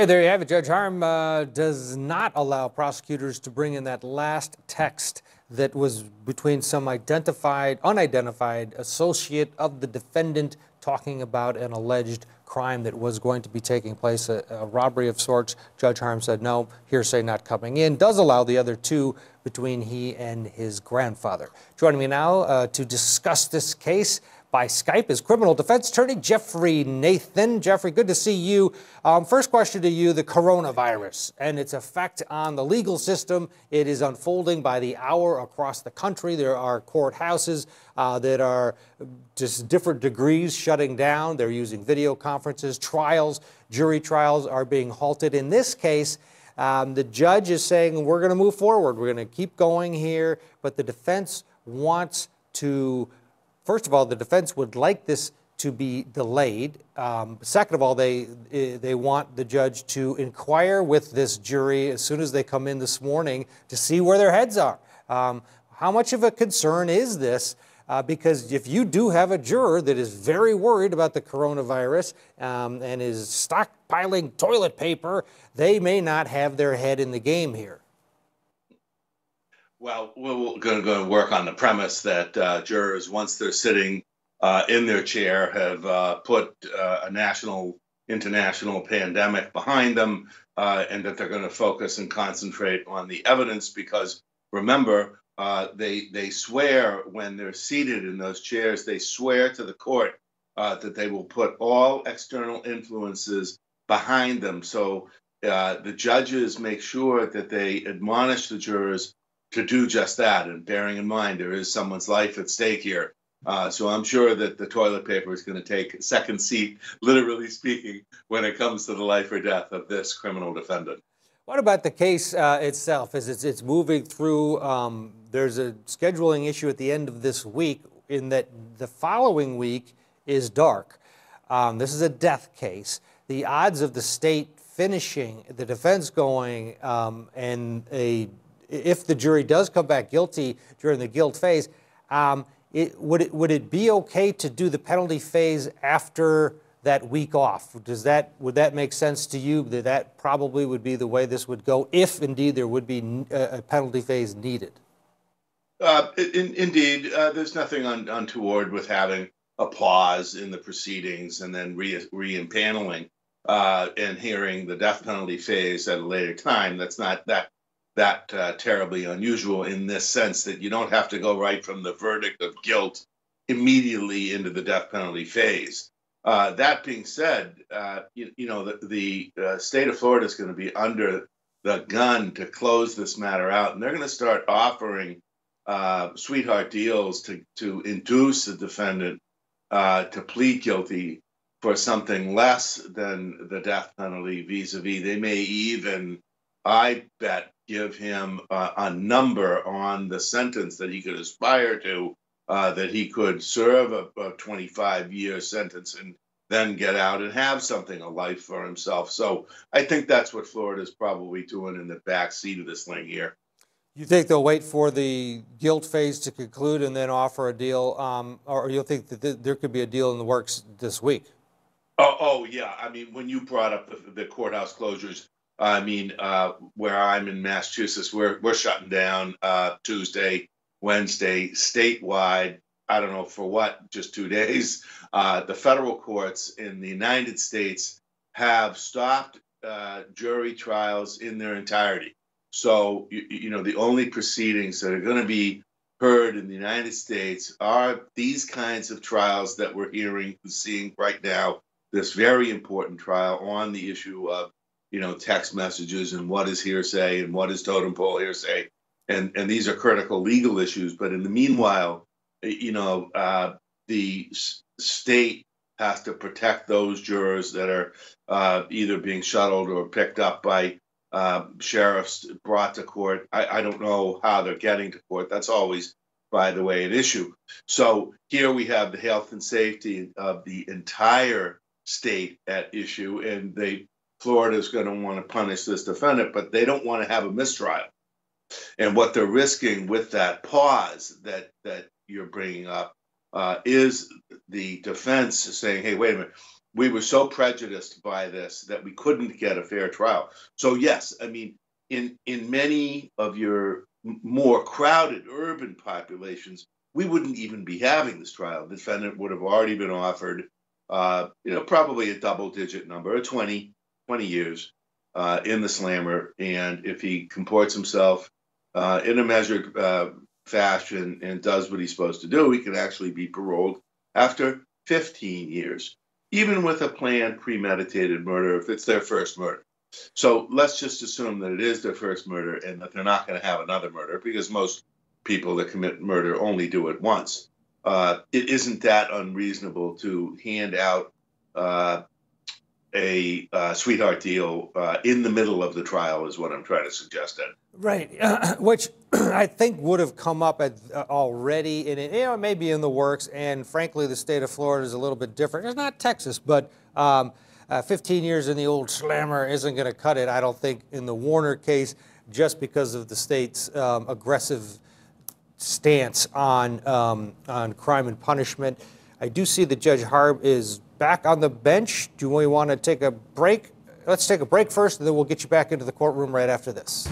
Hey, there you have it. Judge Harm does not allow prosecutors to bring in that last text that was between some unidentified associate of the defendant talking about an alleged crime that was going to be taking place, a robbery of sorts. Judge Harm said no, hearsay not coming in. Does allow the other two between he and his grandfather. Joining me now to discuss this case by Skype is criminal defense attorney Geoffrey Nathan. Geoffrey, good to see you. First question to you, the coronavirus and its effect on the legal system. It is unfolding by the hour across the country. There are courthouses that are just different degrees shutting down. They're using video conferences. Trials, jury trials are being halted. In this case, the judge is saying we're going to move forward. We're going to keep going here, but the defense wants to. First of all, the defense would like this to be delayed. Second of all, they want the judge to inquire with this jury as soon as they come in this morning to see where their heads are. How much of a concern is this? Because if you do have a juror that is very worried about the coronavirus and is stockpiling toilet paper, they may not have their head in the game here. Well, we're going to go and work on the premise that jurors, once they're sitting in their chair, have put a national, international pandemic behind them, and that they're going to focus and concentrate on the evidence. Because remember, they swear when they're seated in those chairs, they swear to the court that they will put all external influences behind them. So the judges make sure that they admonish the jurors to do just that, and bearing in mind there is someone's life at stake here. So I'm sure that the toilet paper is going to take a second seat, literally speaking, when it comes to the life or death of this criminal defendant. What about the case itself? As it's moving through, there's a scheduling issue at the end of this week in that the following week is dark. This is a death case. The odds of the state finishing, the defense going, if the jury does come back guilty during the guilt phase, would it be okay to do the penalty phase after that week off? Would that make sense to you? That probably would be the way this would go, if indeed there would be a penalty phase needed. Indeed, there's nothing untoward with having a pause in the proceedings and then re-impaneling and hearing the death penalty phase at a later time. That's not that terribly unusual in this sense that you don't have to go right from the verdict of guilt immediately into the death penalty phase. That being said, the state of Florida is going to be under the gun to close this matter out, and they're going to start offering sweetheart deals to induce the defendant to plead guilty for something less than the death penalty vis-a-vis. They may even, I bet, give him a number on the sentence that he could aspire to, that he could serve a 25-year sentence and then get out and have something, a life for himself. So I think that's what Florida's probably doing in the back seat of this thing here. You think they'll wait for the guilt phase to conclude and then offer a deal, or you'll think that there could be a deal in the works this week? Oh yeah. I mean, when you brought up the courthouse closures, I mean, where I'm in Massachusetts, we're shutting down Tuesday, Wednesday, statewide. I don't know for what, just 2 days. The federal courts in the United States have stopped jury trials in their entirety. So, the only proceedings that are going to be heard in the United States are these kinds of trials that we're seeing right now. This very important trial on the issue of text messages and what is hearsay and what is totem pole hearsay. And these are critical legal issues. But in the meanwhile, the state has to protect those jurors that are either being shuttled or picked up by sheriffs, brought to court. I don't know how they're getting to court. That's always, by the way, an issue. So here we have the health and safety of the entire state at issue, and Florida is going to want to punish this defendant, but they don't want to have a mistrial. And what they're risking with that pause that you're bringing up is the defense saying, hey, wait a minute, we were so prejudiced by this that we couldn't get a fair trial. So yes, I mean, in many of your more crowded urban populations, we wouldn't even be having this trial. The defendant would have already been offered, probably a double-digit number, 20 years in the slammer, and if he comports himself in a measured fashion and does what he's supposed to do, he can actually be paroled after 15 years, even with a planned premeditated murder if it's their first murder. So let's just assume that it is their first murder and that they're not going to have another murder, because most people that commit murder only do it once. It isn't that unreasonable to hand out a sweetheart deal in the middle of the trial is what I'm trying to suggest. Ed. Right, which I think would have come up already, and it may be in the works, and frankly, the state of Florida is a little bit different. It's not Texas, but 15 years in the old slammer isn't going to cut it, I don't think, in the Warner case, just because of the state's aggressive stance on crime and punishment. I do see that Judge Harb is back on the bench. Do we want to take a break? Let's take a break first, and then we'll get you back into the courtroom right after this.